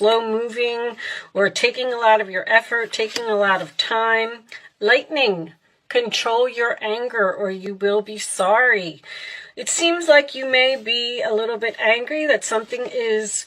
slow moving or taking a lot of your effort, taking a lot of time. Lightning, control your anger or you will be sorry. It seems like you may be a little bit angry that something is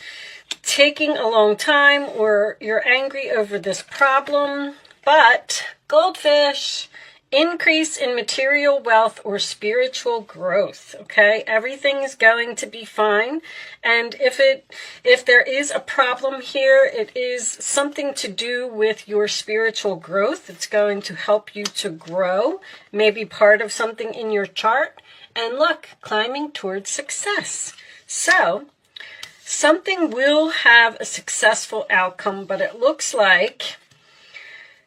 taking a long time or you're angry over this problem. But goldfish, increase in material wealth or spiritual growth, okay? Everything is going to be fine. And if there is a problem here, it is something to do with your spiritual growth. It's going to help you to grow, maybe part of something in your chart. And look, climbing towards success. So something will have a successful outcome, but it looks like,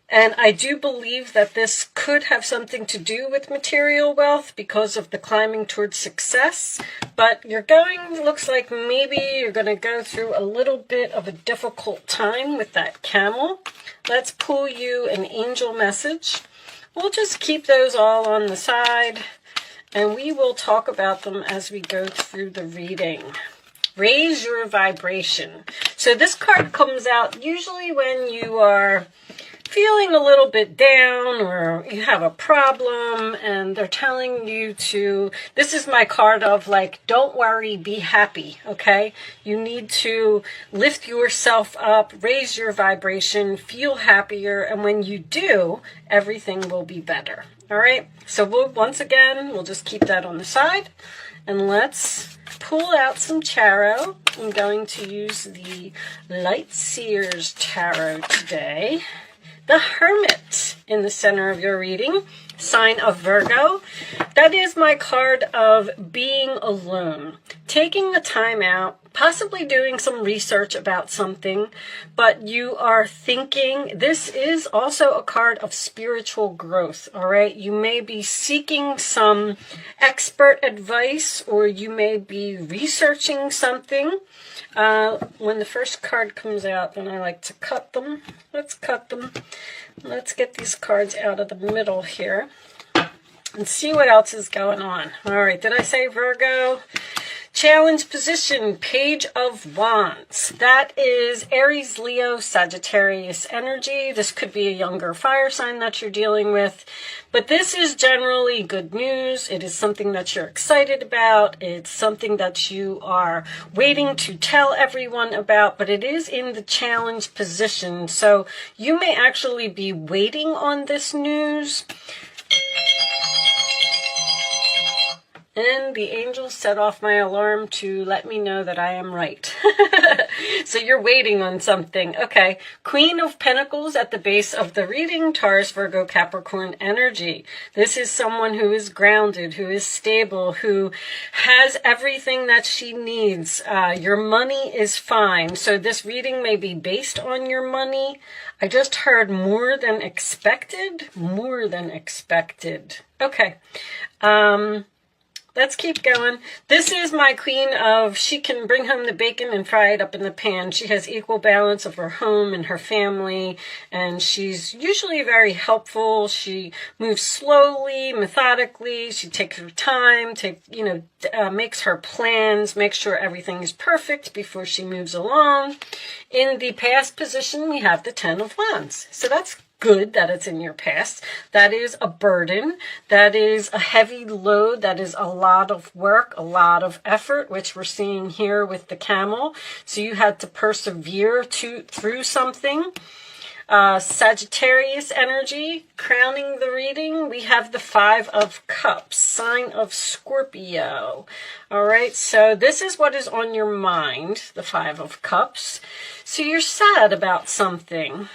and I do believe that this could have something to do with material wealth because of the climbing towards success. But looks like maybe you're going to go through a little bit of a difficult time with that camel. Let's pull you an angel message. We'll just keep those all on the side, and we will talk about them as we go through the reading. Raise your vibration. So this card comes out usually when you are feeling a little bit down or you have a problem and they're telling you to, this is my card of like, don't worry, be happy, okay? You need to lift yourself up, raise your vibration, feel happier, and when you do, everything will be better, all right? So once again, we'll just keep that on the side and let's pull out some tarot. I'm going to use the Light Seers Tarot today. The Hermit in the center of your reading, sign of Virgo. That is my card of being alone, taking the time out, possibly doing some research about something, but you are thinking. This is also a card of spiritual growth, all right? You may be seeking some expert advice or you may be researching something. When the first card comes out, then I like to cut them. Let's cut them. Let's get these cards out of the middle here and see what else is going on. All right, did I say Virgo? Challenge position, Page of Wands. That is Aries, Leo, Sagittarius energy. This could be a younger fire sign that you're dealing with. But this is generally good news. It is something that you're excited about. It's something that you are waiting to tell everyone about. But it is in the challenge position. So you may actually be waiting on this news. And the angels set off my alarm to let me know that I am right. So you're waiting on something. Okay. Queen of Pentacles at the base of the reading, Taurus, Virgo, Capricorn energy. This is someone who is grounded, who is stable, who has everything that she needs. Your money is fine. So this reading may be based on your money. I just heard more than expected. More than expected. Okay. Let's keep going. This is my queen of, she can bring home the bacon and fry it up in the pan. She has equal balance of her home and her family, and she's usually very helpful. She moves slowly, methodically. She takes her time, makes her plans, makes sure everything is perfect before she moves along. In the past position, we have the Ten of Wands. So that's good that it's in your past. That is a burden. That is a heavy load. That is a lot of work, a lot of effort, which we're seeing here with the camel. So you had to persevere through something. Sagittarius energy, crowning the reading, we have the Five of Cups, sign of Scorpio. All right, so this is what is on your mind, the Five of Cups. So you're sad about something.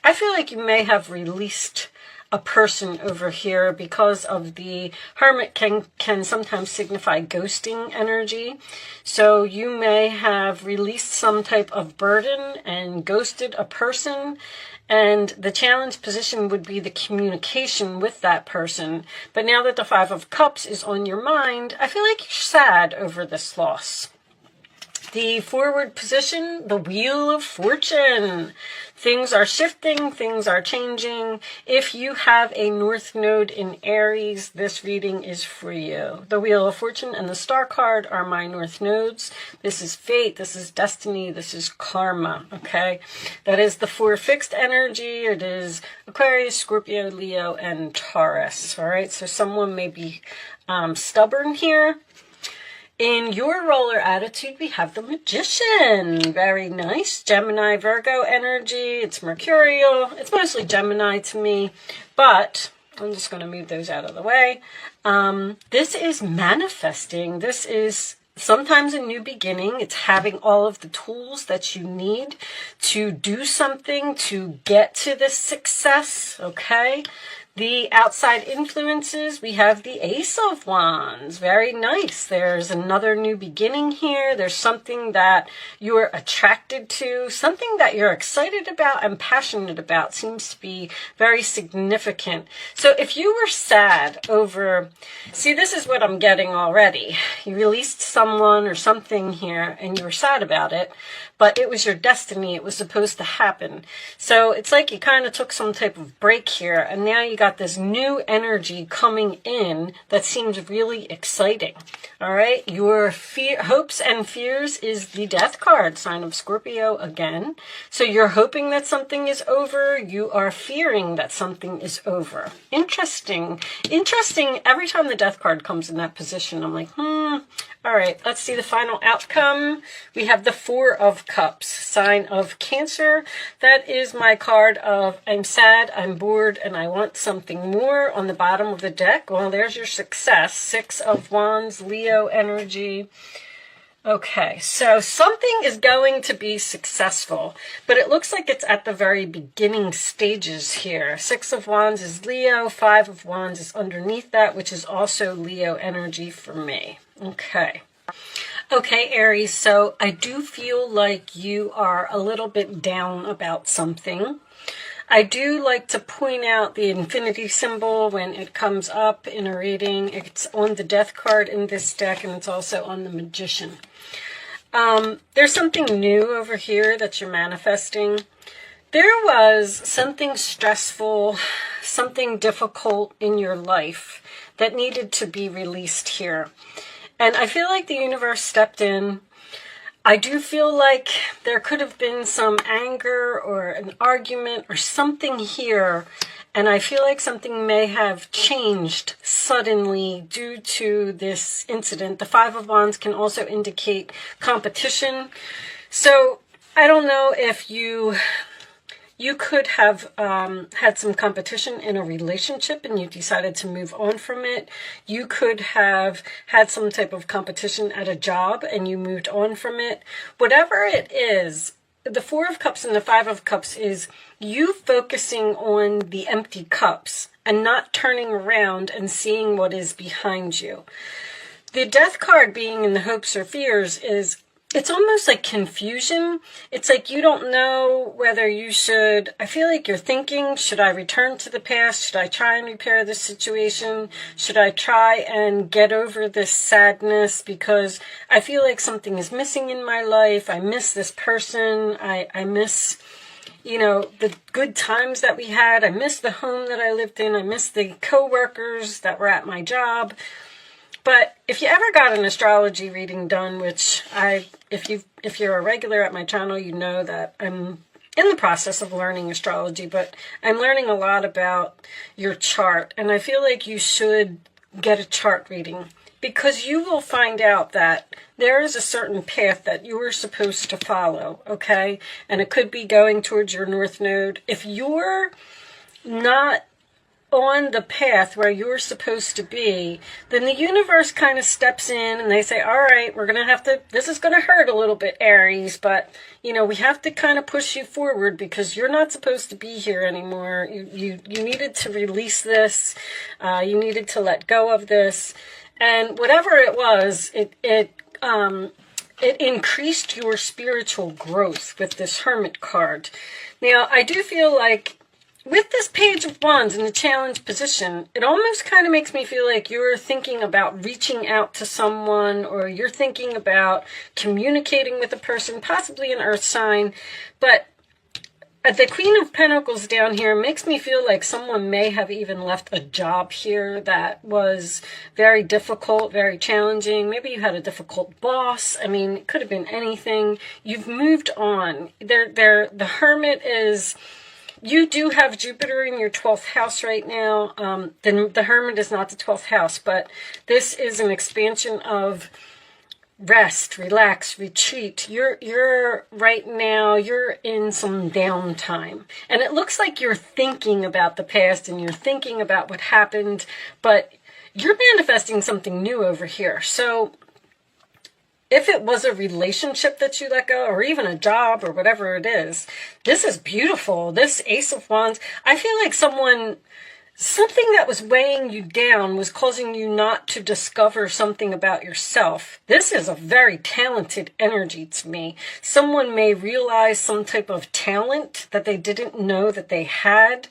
I feel like you may have released a person over here because of the Hermit can sometimes signify ghosting energy. So you may have released some type of burden and ghosted a person. And the challenge position would be the communication with that person. But now that the Five of Cups is on your mind, I feel like you're sad over this loss. The forward position, the Wheel of Fortune. Things are shifting, things are changing. If you have a North Node in Aries, this reading is for you. The Wheel of Fortune and the Star card are my North Nodes. This is fate, this is destiny, this is karma, okay? That is the 4 fixed energy. It is Aquarius, Scorpio, Leo, and Taurus, all right? So someone may be stubborn here. In your roller attitude, we have the Magician. Very nice. Gemini, Virgo energy. It's mercurial. It's mostly Gemini to me, but I'm just going to move those out of the way. This is manifesting. This is sometimes a new beginning. It's having all of the tools that you need to do something, to get to this success, okay? The outside influences, we have the Ace of Wands. Very nice. There's another new beginning here. There's something that you're attracted to, something that you're excited about and passionate about. Seems to be very significant. So if you were sad over, see, this is what I'm getting already. You released someone or something here and you were sad about it, but it was your destiny. It was supposed to happen. So it's like you kind of took some type of break here, and now you got this new energy coming in that seems really exciting. All right, your hopes and fears is the Death card, sign of Scorpio again. So you're hoping that something is over. You are fearing that something is over. Interesting. Interesting. Every time the Death card comes in that position, I'm like, All right, let's see the final outcome. We have the 4 of Cups, sign of Cancer. That is my card of I'm sad, I'm bored, and I want something more on the bottom of the deck. Well, there's your success. 6 of Wands, Leo energy. Okay, so something is going to be successful, but it looks like it's at the very beginning stages here. 6 of Wands is Leo, 5 of Wands is underneath that, which is also Leo energy for me. Okay. Okay, Aries, so I do feel like you are a little bit down about something. I do like to point out the infinity symbol when it comes up in a reading. It's on the Death card in this deck, and it's also on the Magician. There's something new over here that you're manifesting. There was something stressful, something difficult in your life that needed to be released here. And I feel like the universe stepped in. I do feel like there could have been some anger or an argument or something here. And I feel like something may have changed suddenly due to this incident. The 5 of Wands can also indicate competition. So I don't know if you could have had some competition in a relationship and you decided to move on from it. You could have had some type of competition at a job and you moved on from it. Whatever it is, the 4 of Cups and the 5 of Cups is you focusing on the empty cups and not turning around and seeing what is behind you. The Death card being in the hopes or fears is, it's almost like confusion. It's like you don't know whether you should, I feel like you're thinking, should I return to the past? Should I try and repair this situation? Should I try and get over this sadness? Because I feel like something is missing in my life. I miss this person. I miss, you know, the good times that we had. I miss the home that I lived in. I miss the coworkers that were at my job. But if you ever got an astrology reading done, which if you're a regular at my channel, you know that I'm in the process of learning astrology, but I'm learning a lot about your chart. And I feel like you should get a chart reading because you will find out that there is a certain path that you are supposed to follow, okay? And it could be going towards your North Node. If you're not on the path where you're supposed to be, then the universe kind of steps in and they say, all right, we're going to have to, this is going to hurt a little bit, Aries, but, you know, we have to kind of push you forward because you're not supposed to be here anymore. You needed to release this. You needed to let go of this. And whatever it was, it increased your spiritual growth with this Hermit card. Now, I do feel like with this Page of Wands in the challenge position, it almost kind of makes me feel like you're thinking about reaching out to someone, or you're thinking about communicating with a person, possibly an earth sign. But the Queen of Pentacles down here makes me feel like someone may have even left a job here that was very difficult, very challenging. Maybe you had a difficult boss. I mean, it could have been anything. You've moved on. The Hermit is... You do have Jupiter in your 12th house right now. The Hermit is not the 12th house, but this is an expansion of rest, relax, retreat. You're right now, you're in some downtime. And it looks like you're thinking about the past and you're thinking about what happened, but you're manifesting something new over here. So if it was a relationship that you let go, or even a job, or whatever it is, this is beautiful. This Ace of Wands, I feel like something that was weighing you down was causing you not to discover something about yourself. This is a very talented energy to me. Someone may realize some type of talent that they didn't know that they had,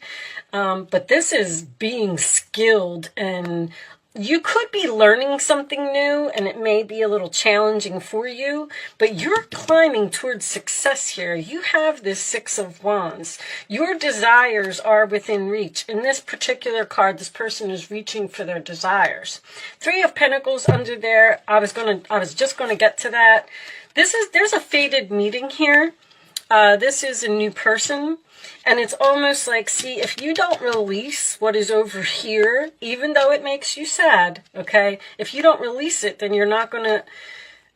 but this is being skilled, and you could be learning something new, and it may be a little challenging for you, but you're climbing towards success here. You have this Six of Wands. Your desires are within reach. In this particular card, this person is reaching for their desires. Three of Pentacles under there. I was just gonna get to that. There's a fated meeting here. This is a new person. And it's almost like, see, if you don't release what is over here, even though it makes you sad, okay? If you don't release it, then you're not going to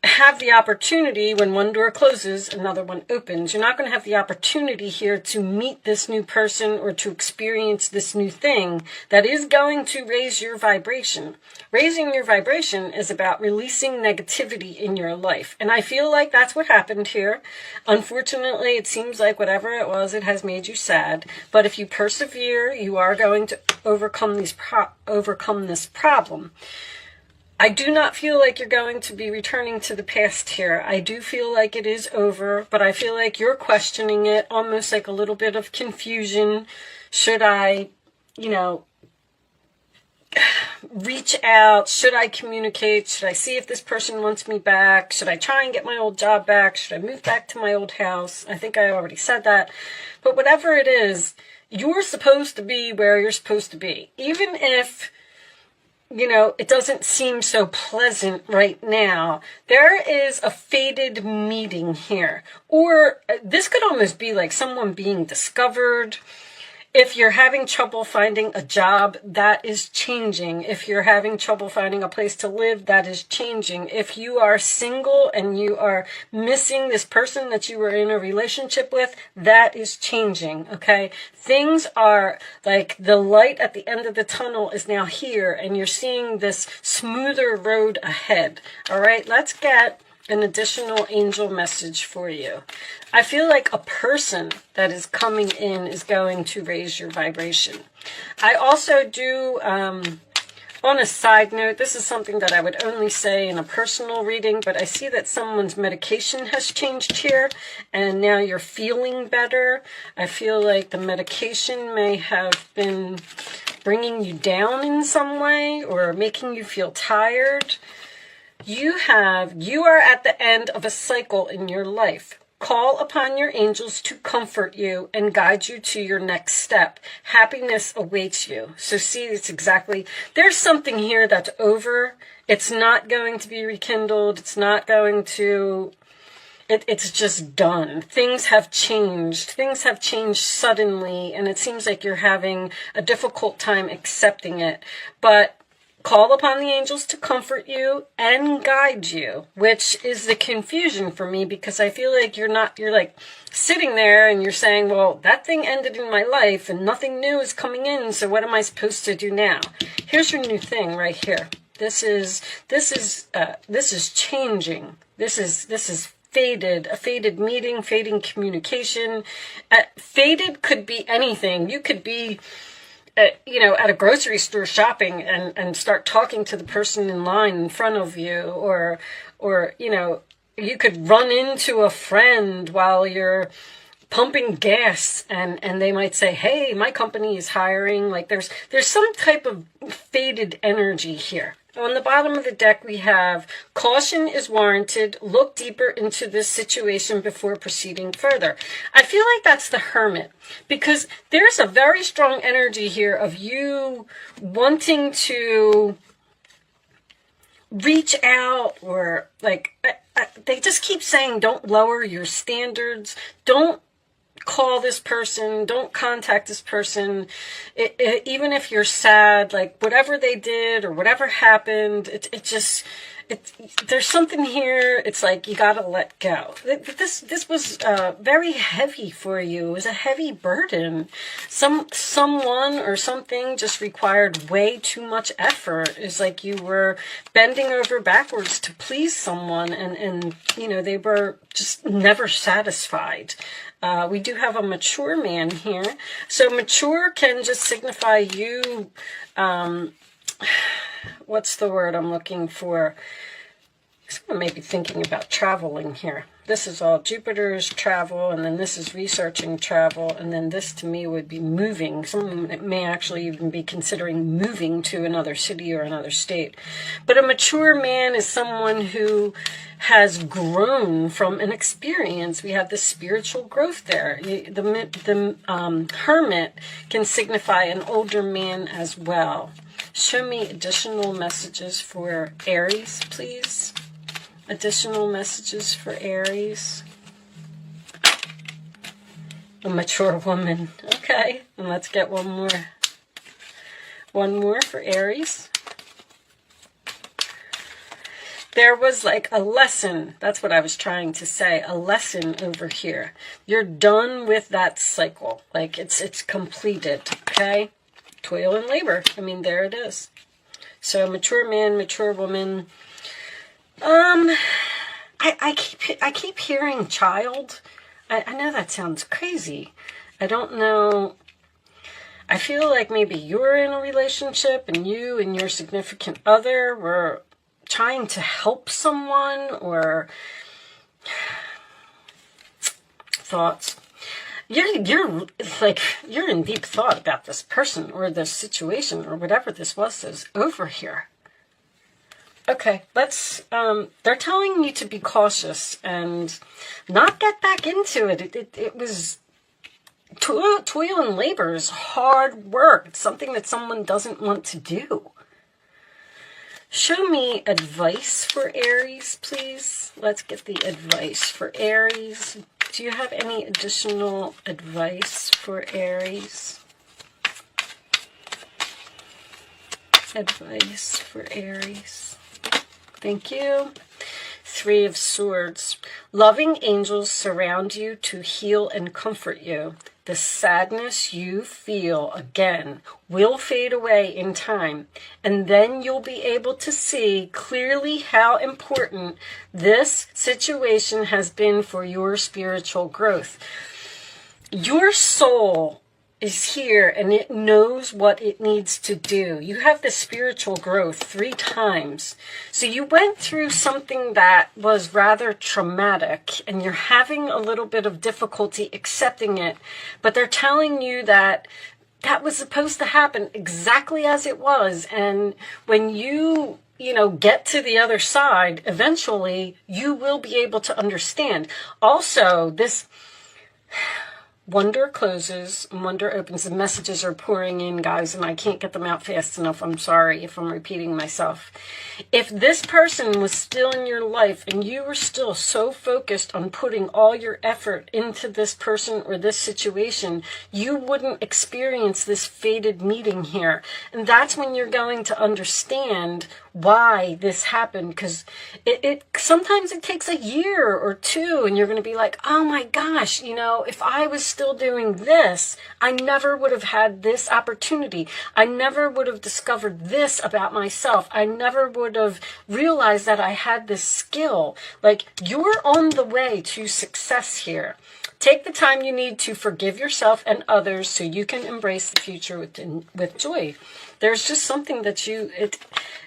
have the opportunity when one door closes, another one opens. You're not going to have the opportunity here to meet this new person or to experience this new thing that is going to raise your vibration. Raising your vibration is about releasing negativity in your life. And I feel like that's what happened here. Unfortunately, it seems like whatever it was, it has made you sad. But if you persevere, you are going to overcome this problem. I do not feel like you're going to be returning to the past here. I do feel like it is over, but I feel like you're questioning it, almost like a little bit of confusion. Should I, reach out? Should I communicate? Should I see if this person wants me back? Should I try and get my old job back? Should I move back to my old house? I think I already said that. But whatever it is, you're supposed to be where you're supposed to be. Even if it doesn't seem so pleasant right now, there is a fated meeting here. Or this could almost be like someone being discovered. If you're having trouble finding a job, that is changing. If you're having trouble finding a place to live, that is changing. If you are single and you are missing this person that you were in a relationship with, that is changing, okay? Things are like the light at the end of the tunnel is now here, and you're seeing this smoother road ahead, all right? Let's get an additional angel message for you. I feel like a person that is coming in is going to raise your vibration. I also do, on a side note, this is something that I would only say in a personal reading, but I see that someone's medication has changed here, and now you're feeling better. I feel like the medication may have been bringing you down in some way or making you feel tired. You are at the end of a cycle in your life. Call upon your angels to comfort you and guide you to your next step. Happiness awaits you. So see, it's exactly, there's something here that's over. It's not going to be rekindled. It's not going to, it's just done. Things have changed. Things have changed suddenly, and it seems like you're having a difficult time accepting it. But call upon the angels to comfort you and guide you, which is the confusion for me, because I feel like you're like sitting there and you're saying, well, that thing ended in my life and nothing new is coming in, so what am I supposed to do now? Here's your new thing right here. This is changing. This is fated, a fated meeting, fading communication. Faded could be anything. You could be at a grocery store shopping and start talking to the person in line in front of you, or you could run into a friend while you're pumping gas, and they might say, hey, my company is hiring. Like there's some type of faded energy here. On the bottom of the deck, we have caution is warranted. Look deeper into this situation before proceeding further. I feel like that's the Hermit, because there's a very strong energy here of you wanting to reach out, or like they just keep saying, don't lower your standards. Don't call this person, don't contact this person, even if you're sad, like whatever they did or whatever happened, there's something here. It's like you gotta let go. This was very heavy for you. It was a heavy burden. Someone or something just required way too much effort. It's like you were bending over backwards to please someone, and they were just never satisfied. We do have a mature man here. So mature can just signify you, what's the word I'm looking for? Someone may be thinking about traveling here. This is all Jupiter's travel, and then this is researching travel, and then this to me would be moving. Someone may actually even be considering moving to another city or another state. But a mature man is someone who has grown from an experience. We have the spiritual growth there. The Hermit can signify an older man as well. Show me additional messages for Aries, please. Additional messages for Aries. A mature woman. Okay, and let's get one more. One more for Aries. There was like a lesson. That's what I was trying to say. A lesson over here. You're done with that cycle. Like it's completed. Okay? Toil and labor. I mean, there it is. So mature man, mature woman. I keep hearing child. I know that sounds crazy. I don't know. I feel like maybe you're in a relationship and you and your significant other were trying to help someone, or thoughts. You're in deep thought about this person or this situation or whatever this was that's over here. Okay, let's, they're telling you to be cautious and not get back into it. It was toil and labor is hard work. It's something that someone doesn't want to do. Show me advice for Aries, please. Let's get the advice for Aries. Do you have any additional advice for Aries? Advice for Aries. Thank you. 3 of Swords. Loving angels surround you to heal and comfort you. The sadness you feel, again, will fade away in time. And then you'll be able to see clearly how important this situation has been for your spiritual growth. Your soul is here and it knows what it needs to do. You have the spiritual growth 3 times. So you went through something that was rather traumatic and you're having a little bit of difficulty accepting it, but they're telling you that that was supposed to happen exactly as it was. And when you get to the other side, eventually you will be able to understand. Also, this wonder closes, wonder opens. The messages are pouring in, guys, and I can't get them out fast enough. I'm sorry if I'm repeating myself. If this person was still in your life and you were still so focused on putting all your effort into this person or this situation, you wouldn't experience this fated meeting here. And that's when you're going to understand why this happened, because it sometimes it takes a year or 2 and you're going to be like, oh my gosh, if I was still doing this, I never would have had this opportunity. I never would have discovered this about myself. I never would have realized that I had this skill. Like, you're on the way to success here. Take the time you need to forgive yourself and others so you can embrace the future with joy. There's just something that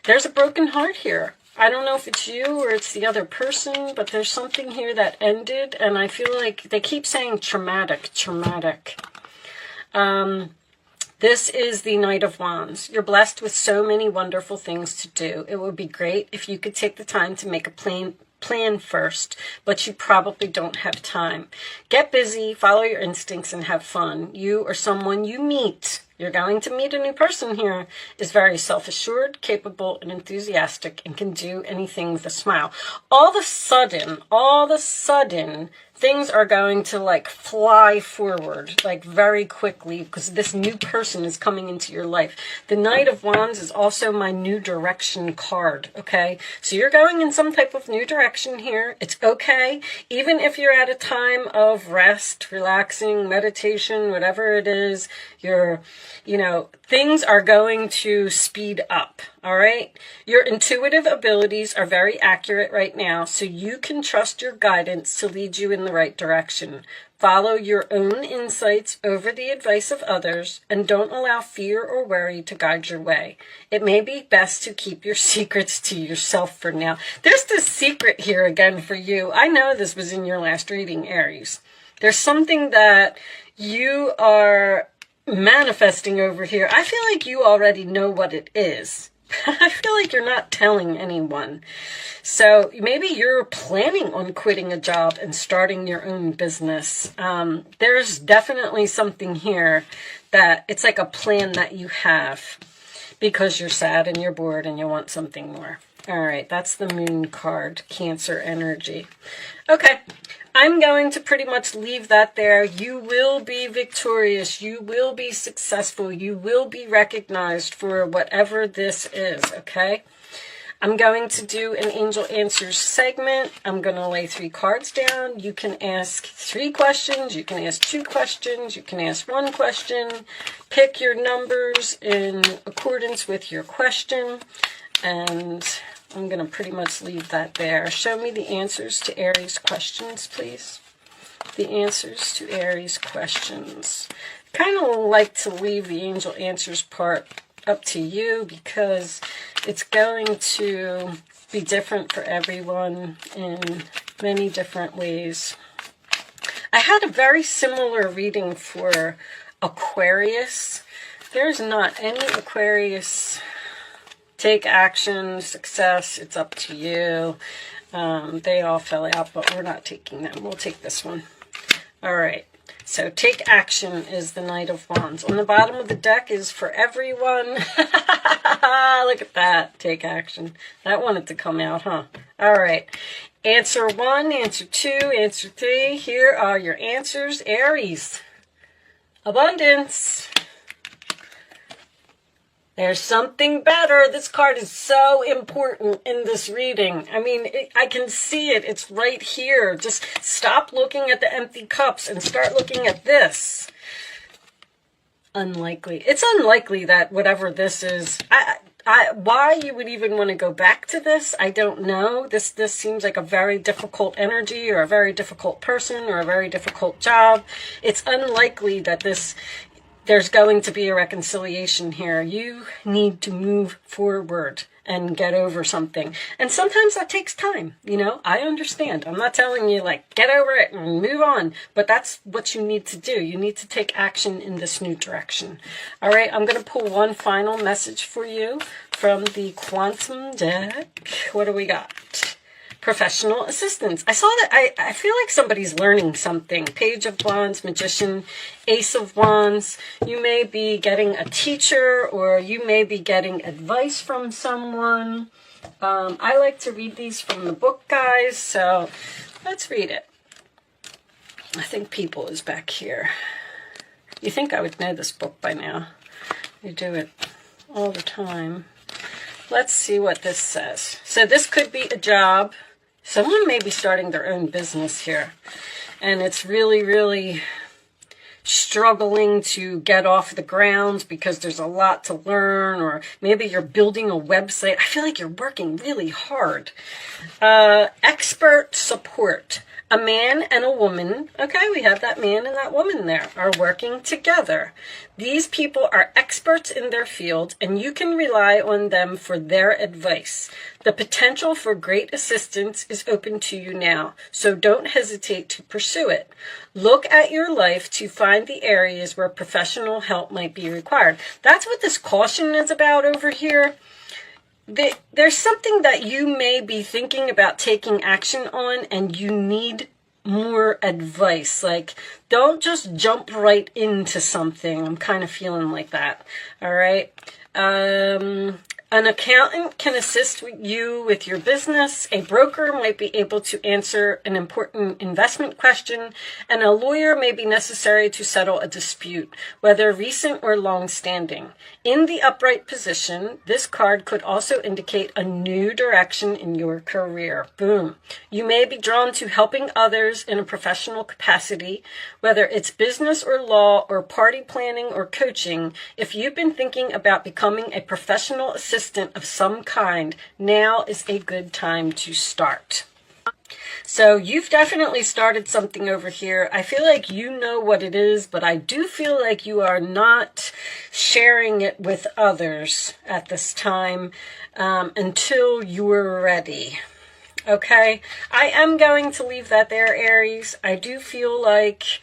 there's a broken heart here. I don't know if it's you or it's the other person, but there's something here that ended, and I feel like they keep saying traumatic. This is the Knight of Wands. You're blessed with so many wonderful things to do. It would be great if you could take the time to make a plan first, but you probably don't have time. Get busy, follow your instincts, and have fun. You or someone you meet, you're going to meet a new person here, is very self-assured, capable, and enthusiastic, and can do anything with a smile. All of a sudden, things are going to like fly forward, like very quickly, because this new person is coming into your life. The Knight of Wands is also my new direction card, okay? So you're going in some type of new direction here. It's okay. Even if you're at a time of rest, relaxing, meditation, whatever it is, things are going to speed up, all right? Your intuitive abilities are very accurate right now, so you can trust your guidance to lead you in the right direction. Follow your own insights over the advice of others, and don't allow fear or worry to guide your way. It may be best to keep your secrets to yourself for now. There's this secret here again for you. I know this was in your last reading, Aries. There's something that you are manifesting over here. I feel like you already know what it is. I feel like you're not telling anyone. So maybe you're planning on quitting a job and starting your own business. There's definitely something here that it's like a plan that you have because you're sad and you're bored and you want something more. All right, that's the Moon card, Cancer energy. Okay, I'm going to pretty much leave that there. You will be victorious. You will be successful. You will be recognized for whatever this is, okay? I'm going to do an Angel Answers segment. I'm going to lay 3 cards down. You can ask 3 questions. You can ask 2 questions. You can ask 1 question. Pick your numbers in accordance with your question. And I'm going to pretty much leave that there. Show me the answers to Aries questions, please. The answers to Aries questions. Kind of like to leave the Angel Answers part up to you because it's going to be different for everyone in many different ways. I had a very similar reading for Aquarius. There's not any Aquarius. Take action, success, it's up to you. They all fell out, but we're not taking them. We'll take this one. All right. So take action is the Knight of Wands. On the bottom of the deck is for everyone. Look at that. Take action. That wanted to come out, huh? All right. Answer 1, answer 2, answer 3. Here are your answers. Aries. Abundance. There's something better. This card is so important in this reading. I mean, I can see it. It's right here. Just stop looking at the empty cups and start looking at this. Unlikely. It's unlikely that whatever this is, why you would even want to go back to this, I don't know. This seems like a very difficult energy or a very difficult person or a very difficult job. It's unlikely that there's going to be a reconciliation here. You need to move forward and get over something. And sometimes that takes time, I understand. I'm not telling you, get over it and move on. But that's what you need to do. You need to take action in this new direction. All right, I'm going to pull one final message for you from the Quantum deck. What do we got? Professional assistance. I saw that. I feel like somebody's learning something. Page of Wands, Magician, Ace of Wands. You may be getting a teacher or you may be getting advice from someone. I like to read these from the book, guys, so let's read it. I think People is back here. You think I would know this book by now. You do it all the time. Let's see what this says. So this could be a job. Someone may be starting their own business here, and it's really, really struggling to get off the ground because there's a lot to learn, or maybe you're building a website. I feel like you're working really hard. Expert support. A man and a woman, okay, we have that man and that woman there, are working together. These people are experts in their field, and you can rely on them for their advice. The potential for great assistance is open to you now, so don't hesitate to pursue it. Look at your life to find the areas where professional help might be required. That's what this caution is about over here. There's something that you may be thinking about taking action on, and you need more advice. Like, don't just jump right into something. I'm kind of feeling like that. All right. An accountant can assist you with your business. A broker might be able to answer an important investment question, and a lawyer may be necessary to settle a dispute, whether recent or long-standing. In the upright position, this card could also indicate a new direction in your career. Boom. You may be drawn to helping others in a professional capacity, whether it's business or law or party planning or coaching. If you've been thinking about becoming a professional assistant of some kind, now is a good time to start. So you've definitely started something over here. I feel like you know what it is, but I do feel like you are not sharing it with others at this time until you're ready. Okay? I am going to leave that there, Aries. I do feel like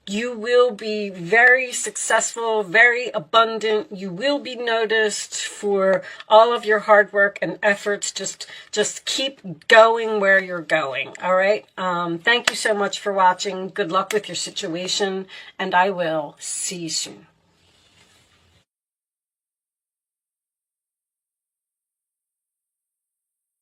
you will be very successful, very abundant. You will be noticed for all of your hard work and efforts. Just keep going where you're going. All right. Thank you so much for watching. Good luck with your situation, and I will see you soon.